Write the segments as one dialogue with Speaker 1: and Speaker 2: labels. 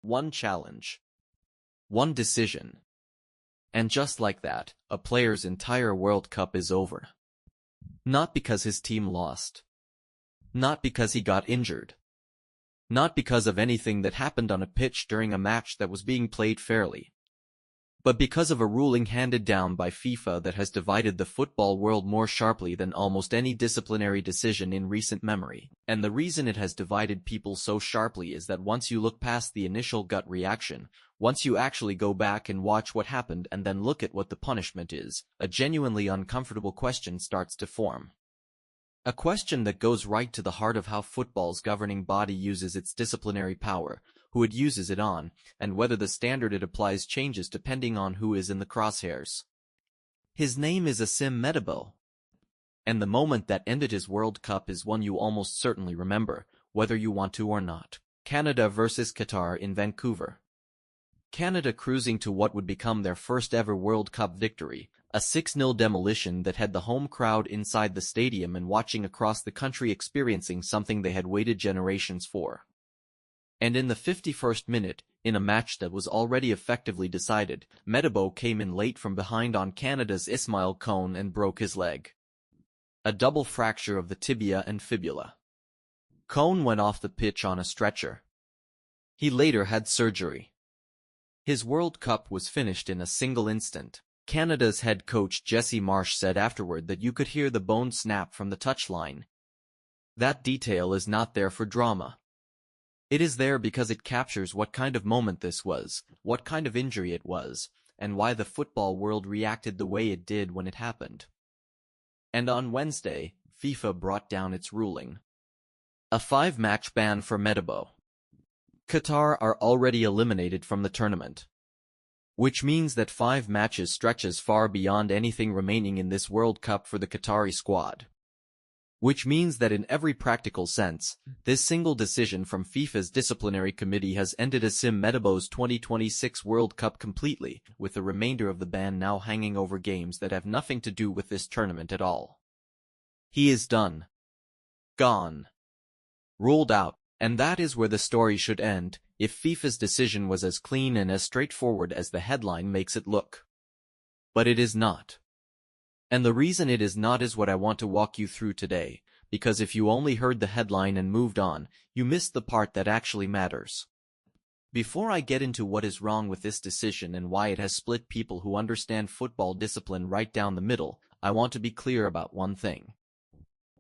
Speaker 1: One challenge. One decision. And just like that, a player's entire World Cup is over. Not because his team lost. Not because he got injured. Not because of anything that happened on a pitch during a match that was being played fairly. But because of a ruling handed down by FIFA that has divided the football world more sharply than almost any disciplinary decision in recent memory. And the reason it has divided people so sharply is that once you look past the initial gut reaction, once you actually go back and watch what happened and then look at what the punishment is, a genuinely uncomfortable question starts to form. A question that goes right to the heart of how football's governing body uses its disciplinary power, who it uses it on, and whether the standard it applies changes depending on who is in the crosshairs. His name is Asim Medabo. And the moment that ended his World Cup is one you almost certainly remember, whether you want to or not. Canada versus Qatar in Vancouver. Canada cruising to what would become their first ever World Cup victory, a 6-0 demolition that had the home crowd inside the stadium and watching across the country experiencing something they had waited generations for. And in the 51st minute, in a match that was already effectively decided, Medabo came in late from behind on Canada's Ismail Kone and broke his leg. A double fracture of the tibia and fibula. Kone went off the pitch on a stretcher. He later had surgery. His World Cup was finished in a single instant. Canada's head coach Jesse Marsh said afterward that you could hear the bone snap from the touchline. That detail is not there for drama. It is there because it captures what kind of moment this was, what kind of injury it was, and why the football world reacted the way it did when it happened. And on Wednesday, FIFA brought down its ruling. A 5-match ban for Medabo. Qatar are already eliminated from the tournament. Which means that 5 matches stretches far beyond anything remaining in this World Cup for the Qatari squad. Which means that in every practical sense, this single decision from FIFA's disciplinary committee has ended Asim Medabo's 2026 World Cup completely, with the remainder of the ban now hanging over games that have nothing to do with this tournament at all. He is done. Gone. Ruled out. And that is where the story should end, if FIFA's decision was as clean and as straightforward as the headline makes it look. But it is not. And the reason it is not is what I want to walk you through today, because if you only heard the headline and moved on, you missed the part that actually matters. Before I get into what is wrong with this decision and why it has split people who understand football discipline right down the middle, I want to be clear about one thing.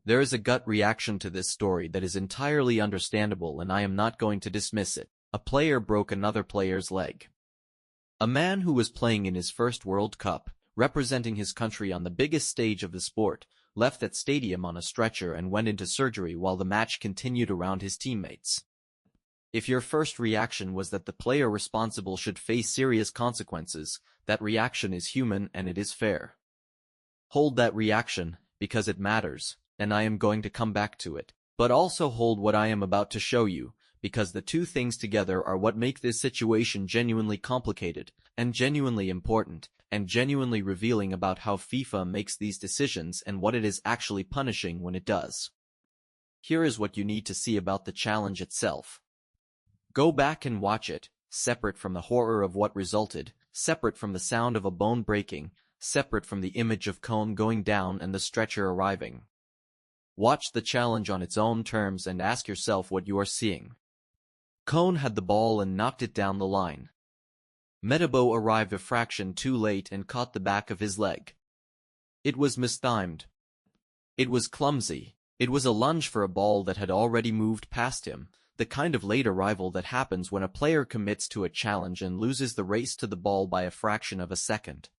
Speaker 1: There is a gut reaction to this story that is entirely understandable and I am not going to dismiss it. A player broke another player's leg. A man who was playing in his first World Cup, representing his country on the biggest stage of the sport, left that stadium on a stretcher and went into surgery while the match continued around his teammates. If your first reaction was that the player responsible should face serious consequences, that reaction is human and it is fair. Hold that reaction, because it matters. And I am going to come back to it. But also hold what I am about to show you, because the two things together are what make this situation genuinely complicated, and genuinely important, and genuinely revealing about how FIFA makes these decisions and what it is actually punishing when it does. Here is what you need to see about the challenge itself. Go back and watch it, separate from the horror of what resulted, separate from the sound of a bone breaking, separate from the image of Kone going down and the stretcher arriving. Watch the challenge on its own terms and ask yourself what you are seeing. Kone had the ball and knocked it down the line. Medabo arrived a fraction too late and caught the back of his leg. It was mistimed. It was clumsy. It was a lunge for a ball that had already moved past him, the kind of late arrival that happens when a player commits to a challenge and loses the race to the ball by a fraction of a second.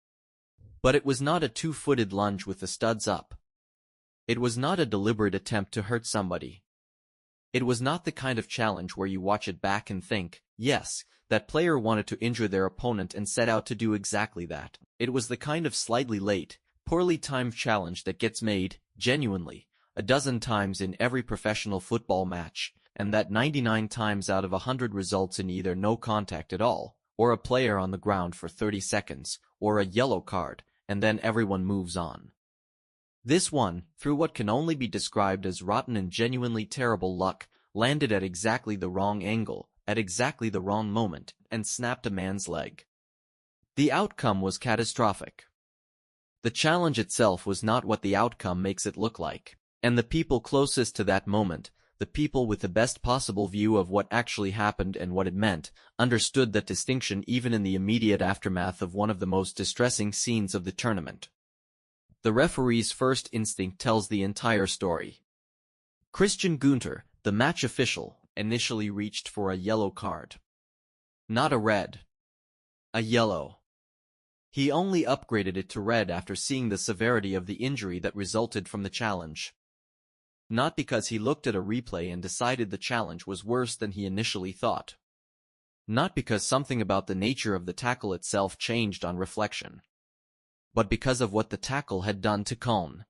Speaker 1: But it was not a two-footed lunge with the studs up. It was not a deliberate attempt to hurt somebody. It was not the kind of challenge where you watch it back and think, yes, that player wanted to injure their opponent and set out to do exactly that. It was the kind of slightly late, poorly timed challenge that gets made, genuinely, a dozen times in every professional football match, and that 99 times out of 100 results in either no contact at all, or a player on the ground for 30 seconds, or a yellow card, and then everyone moves on. This one, through what can only be described as rotten and genuinely terrible luck, landed at exactly the wrong angle, at exactly the wrong moment and snapped a man's leg. The outcome was catastrophic. The challenge itself was not what the outcome makes it look like, and the people closest to that moment, the people with the best possible view of what actually happened and what it meant, understood that distinction even in the immediate aftermath of one of the most distressing scenes of the tournament. The referee's first instinct tells the entire story. Christian Gunter, the match official, initially reached for a yellow card. Not a red. A yellow. He only upgraded it to red after seeing the severity of the injury that resulted from the challenge. Not because he looked at a replay and decided the challenge was worse than he initially thought. Not because something about the nature of the tackle itself changed on reflection. But because of what the tackle had done to Cone.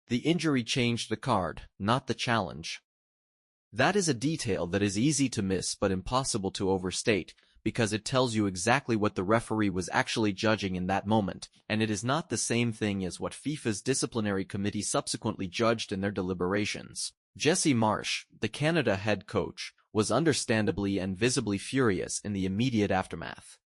Speaker 1: The injury changed the card, not the challenge. That is a detail that is easy to miss but impossible to overstate, because it tells you exactly what the referee was actually judging in that moment, and it is not the same thing as what FIFA's disciplinary committee subsequently judged in their deliberations. Jesse Marsh, the Canada head coach, was understandably and visibly furious in the immediate aftermath.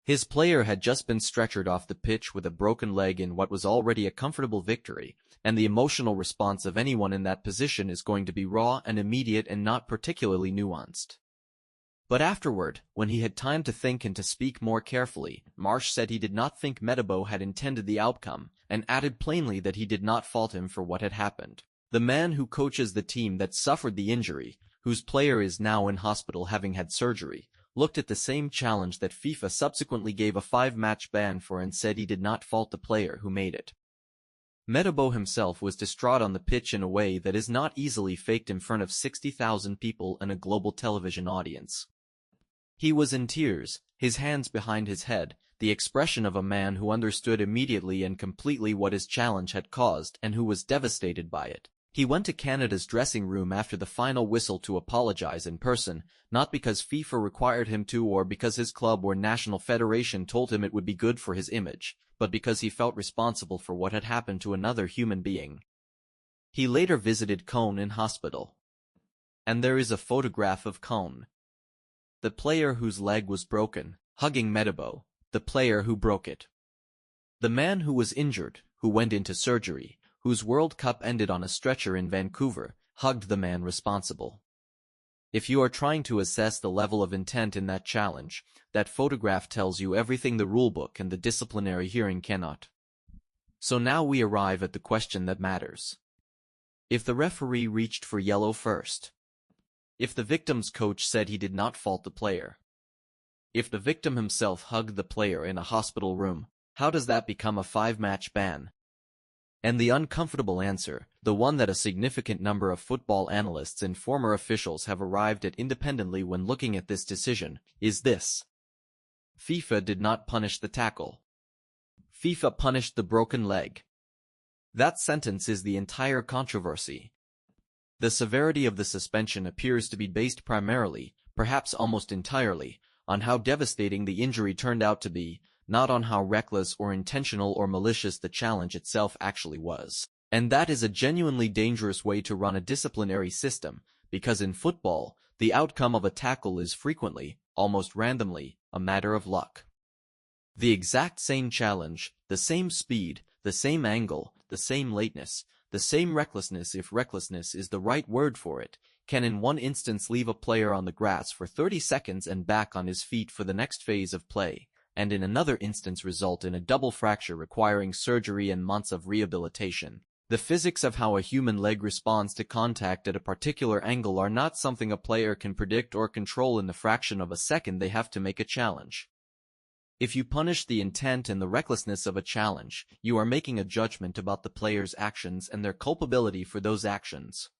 Speaker 1: His player had just been stretchered off the pitch with a broken leg in what was already a comfortable victory, and the emotional response of anyone in that position is going to be raw and immediate and not particularly nuanced. But afterward, when he had time to think and to speak more carefully, Marsh said he did not think Metabo had intended the outcome, and added plainly that he did not fault him for what had happened. The man who coaches the team that suffered the injury, whose player is now in hospital having had surgery, looked at the same challenge that FIFA subsequently gave a 5-match ban for and said he did not fault the player who made it. Metabo himself was distraught on the pitch in a way that is not easily faked in front of 60,000 people and a global television audience. He was in tears, his hands behind his head, the expression of a man who understood immediately and completely what his challenge had caused and who was devastated by it. He went to Canada's dressing room after the final whistle to apologize in person, not because FIFA required him to or because his club or national federation told him it would be good for his image, but because he felt responsible for what had happened to another human being. He later visited Cone in hospital. And there is a photograph of Cone, the player whose leg was broken, hugging Metabo, the player who broke it. The man who was injured, who went into surgery, whose World Cup ended on a stretcher in Vancouver, hugged the man responsible. If you are trying to assess the level of intent in that challenge, that photograph tells you everything the rulebook and the disciplinary hearing cannot. So now we arrive at the question that matters. If the referee reached for yellow first, if the victim's coach said he did not fault the player, if the victim himself hugged the player in a hospital room, how does that become a 5-match ban? And the uncomfortable answer, the one that a significant number of football analysts and former officials have arrived at independently when looking at this decision, is this. FIFA did not punish the tackle. FIFA punished the broken leg. That sentence is the entire controversy. The severity of the suspension appears to be based primarily, perhaps almost entirely, on how devastating the injury turned out to be, not on how reckless or intentional or malicious the challenge itself actually was. And that is a genuinely dangerous way to run a disciplinary system, because in football, the outcome of a tackle is frequently, almost randomly, a matter of luck. The exact same challenge, the same speed, the same angle, the same lateness, the same recklessness, if recklessness is the right word for it, can in one instance leave a player on the grass for 30 seconds and back on his feet for the next phase of play, and in another instance result in a double fracture requiring surgery and months of rehabilitation. The physics of how a human leg responds to contact at a particular angle are not something a player can predict or control in the fraction of a second they have to make a challenge. If you punish the intent and the recklessness of a challenge, you are making a judgment about the player's actions and their culpability for those actions.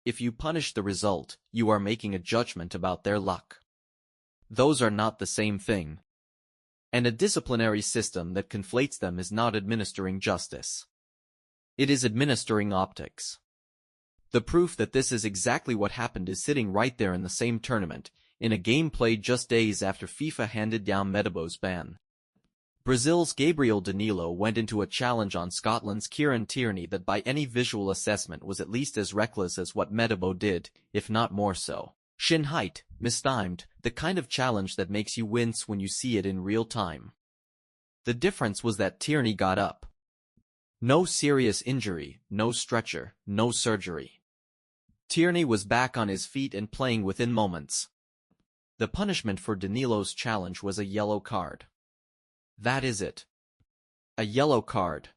Speaker 1: If you punish the result, you are making a judgment about their luck. Those are not the same thing. And a disciplinary system that conflates them is not administering justice. It is administering optics. The proof that this is exactly what happened is sitting right there in the same tournament, in a game played just days after FIFA handed down Metabo's ban. Brazil's Gabriel Danilo went into a challenge on Scotland's Kieran Tierney that by any visual assessment was at least as reckless as what Metabo did, if not more so. Shin height, mistimed, the kind of challenge that makes you wince when you see it in real time. The difference was that Tierney got up. No serious injury, no stretcher, no surgery. Tierney was back on his feet and playing within moments. The punishment for Danilo's challenge was a yellow card. That is it. A yellow card.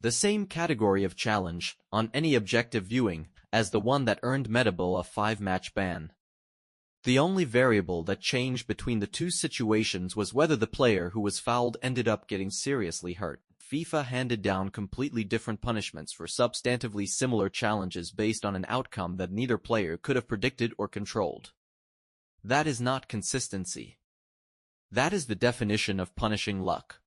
Speaker 1: The same category of challenge, on any objective viewing, as the one that earned Metabo a 5-match ban. The only variable that changed between the two situations was whether the player who was fouled ended up getting seriously hurt. FIFA handed down completely different punishments for substantively similar challenges based on an outcome that neither player could have predicted or controlled. That is not consistency. That is the definition of punishing luck.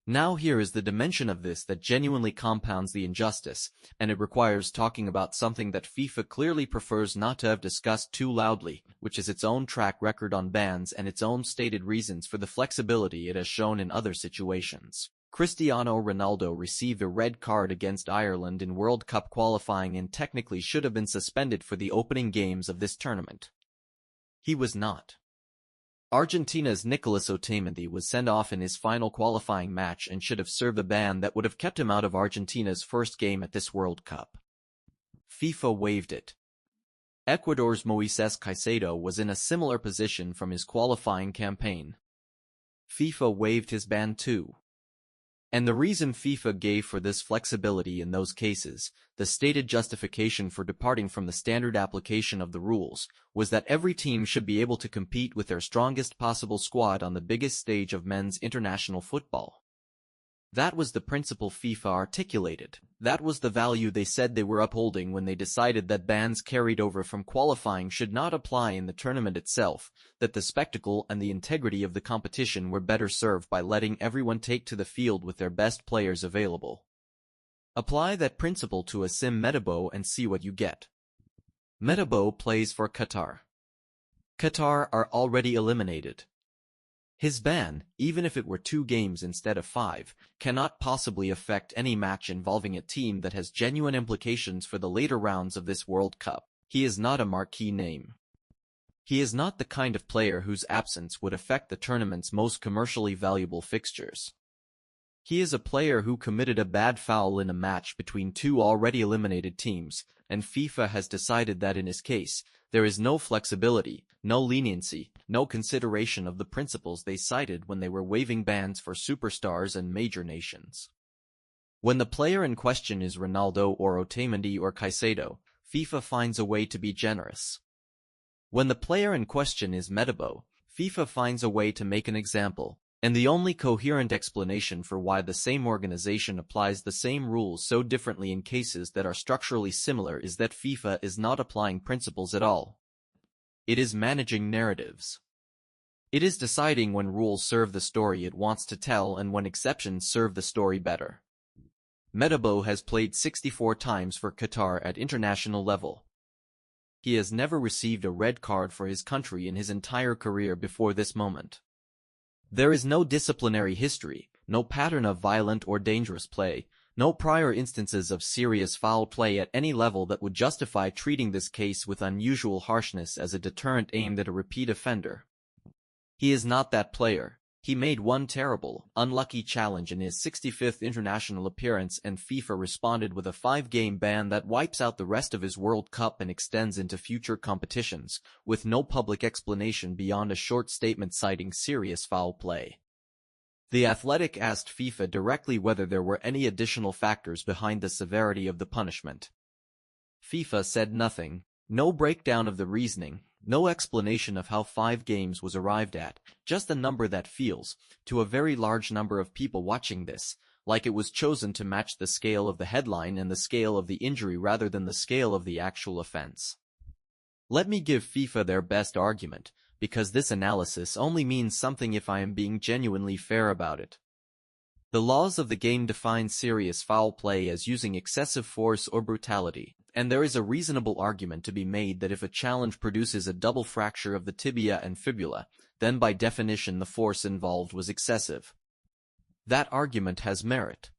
Speaker 1: Now here is the dimension of this that genuinely compounds the injustice, and it requires talking about something that FIFA clearly prefers not to have discussed too loudly, which is its own track record on bans and its own stated reasons for the flexibility it has shown in other situations. Cristiano Ronaldo received a red card against Ireland in World Cup qualifying and technically should have been suspended for the opening games of this tournament. He was not. Argentina's Nicolas Otamendi was sent off in his final qualifying match and should have served a ban that would have kept him out of Argentina's first game at this World Cup. FIFA waived it. Ecuador's Moises Caicedo was in a similar position from his qualifying campaign. FIFA waived his ban too. And the reason FIFA gave for this flexibility in those cases, the stated justification for departing from the standard application of the rules, was that every team should be able to compete with their strongest possible squad on the biggest stage of men's international football. That was the principle FIFA articulated. That was the value they said they were upholding when they decided that bans carried over from qualifying should not apply in the tournament itself, that the spectacle and the integrity of the competition were better served by letting everyone take to the field with their best players available. Apply that principle to Asim Metabo and see what you get. Metabo plays for Qatar. Qatar are already eliminated. His ban, even if it were 2 games instead of 5, cannot possibly affect any match involving a team that has genuine implications for the later rounds of this World Cup. He is not a marquee name. He is not the kind of player whose absence would affect the tournament's most commercially valuable fixtures. He is a player who committed a bad foul in a match between 2 already eliminated teams, and FIFA has decided that in his case, there is no flexibility, no leniency, no consideration of the principles they cited when they were waiving bans for superstars and major nations. When the player in question is Ronaldo or Otamendi or Caicedo, FIFA finds a way to be generous. When the player in question is Metabo, FIFA finds a way to make an example, and the only coherent explanation for why the same organization applies the same rules so differently in cases that are structurally similar is that FIFA is not applying principles at all. It is managing narratives. It is deciding when rules serve the story it wants to tell and when exceptions serve the story better. Metabo has played 64 times for Qatar at international level. He has never received a red card for his country in his entire career before this moment. There is no disciplinary history, no pattern of violent or dangerous play, no prior instances of serious foul play at any level that would justify treating this case with unusual harshness as a deterrent aimed at a repeat offender. He is not that player. He made one terrible, unlucky challenge in his 65th international appearance and FIFA responded with a 5-game ban that wipes out the rest of his World Cup and extends into future competitions, with no public explanation beyond a short statement citing serious foul play. The Athletic asked FIFA directly whether there were any additional factors behind the severity of the punishment. FIFA said nothing, no breakdown of the reasoning, no explanation of how 5 games was arrived at, just a number that feels, to a very large number of people watching this, like it was chosen to match the scale of the headline and the scale of the injury rather than the scale of the actual offense. Let me give FIFA their best argument, because this analysis only means something if I am being genuinely fair about it. The laws of the game define serious foul play as using excessive force or brutality, and there is a reasonable argument to be made that if a challenge produces a double fracture of the tibia and fibula, then by definition the force involved was excessive. That argument has merit.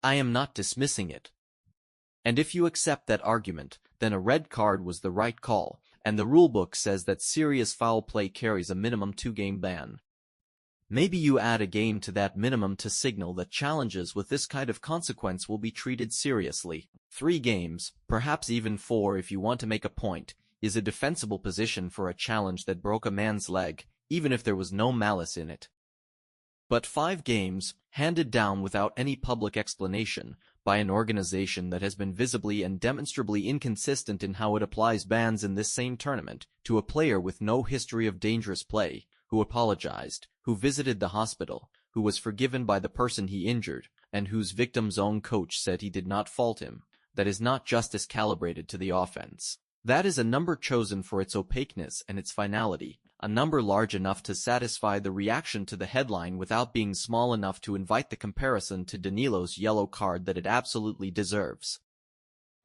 Speaker 1: I am not dismissing it. And if you accept that argument, then a red card was the right call, and the rulebook says that serious foul play carries a minimum 2-game ban. Maybe you add a game to that minimum to signal that challenges with this kind of consequence will be treated seriously. 3 games, perhaps even 4 if you want to make a point, is a defensible position for a challenge that broke a man's leg, even if there was no malice in it. But 5 games, handed down without any public explanation, by an organization that has been visibly and demonstrably inconsistent in how it applies bans in this same tournament, to a player with no history of dangerous play, who apologized, who visited the hospital, who was forgiven by the person he injured, and whose victim's own coach said he did not fault him, that is not justice calibrated to the offense. That is a number chosen for its opaqueness and its finality, a number large enough to satisfy the reaction to the headline without being small enough to invite the comparison to Danilo's yellow card that it absolutely deserves.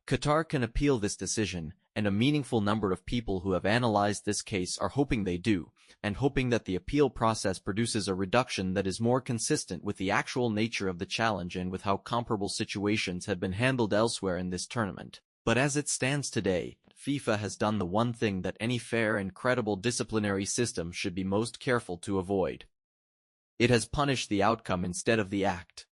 Speaker 1: Qatar can appeal this decision, and a meaningful number of people who have analyzed this case are hoping they do, and hoping that the appeal process produces a reduction that is more consistent with the actual nature of the challenge and with how comparable situations have been handled elsewhere in this tournament. But as it stands today, FIFA has done the one thing that any fair and credible disciplinary system should be most careful to avoid. It has punished the outcome instead of the act.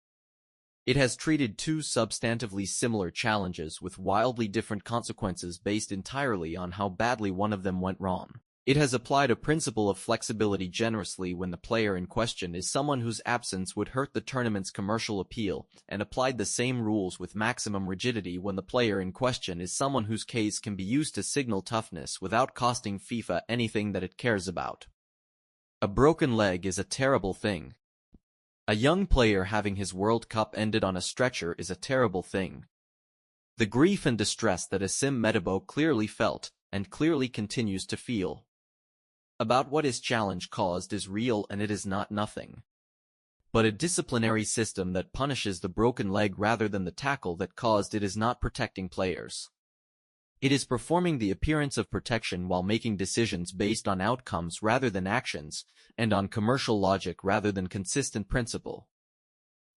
Speaker 1: It has treated 2 substantively similar challenges with wildly different consequences based entirely on how badly one of them went wrong. It has applied a principle of flexibility generously when the player in question is someone whose absence would hurt the tournament's commercial appeal, and applied the same rules with maximum rigidity when the player in question is someone whose case can be used to signal toughness without costing FIFA anything that it cares about. A broken leg is a terrible thing. A young player having his World Cup ended on a stretcher is a terrible thing. The grief and distress that Asim Medibo clearly felt, and clearly continues to feel, about what his challenge caused is real, and it is not nothing. But a disciplinary system that punishes the broken leg rather than the tackle that caused it is not protecting players. It is performing the appearance of protection while making decisions based on outcomes rather than actions, and on commercial logic rather than consistent principle.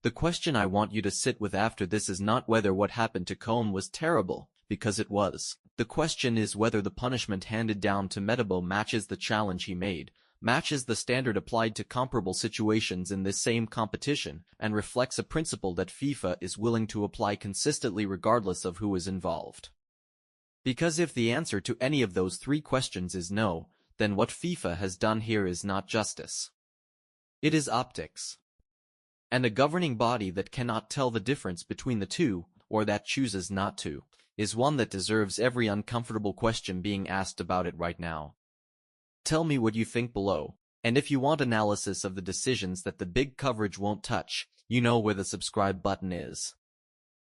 Speaker 1: The question I want you to sit with after this is not whether what happened to Cohn was terrible, because it was. The question is whether the punishment handed down to Medibo matches the challenge he made, matches the standard applied to comparable situations in this same competition, and reflects a principle that FIFA is willing to apply consistently regardless of who is involved. Because if the answer to any of those 3 questions is no, then what FIFA has done here is not justice. It is optics. And a governing body that cannot tell the difference between the two, or that chooses not to, is one that deserves every uncomfortable question being asked about it right now. Tell me what you think below, and if you want analysis of the decisions that the big coverage won't touch, you know where the subscribe button is.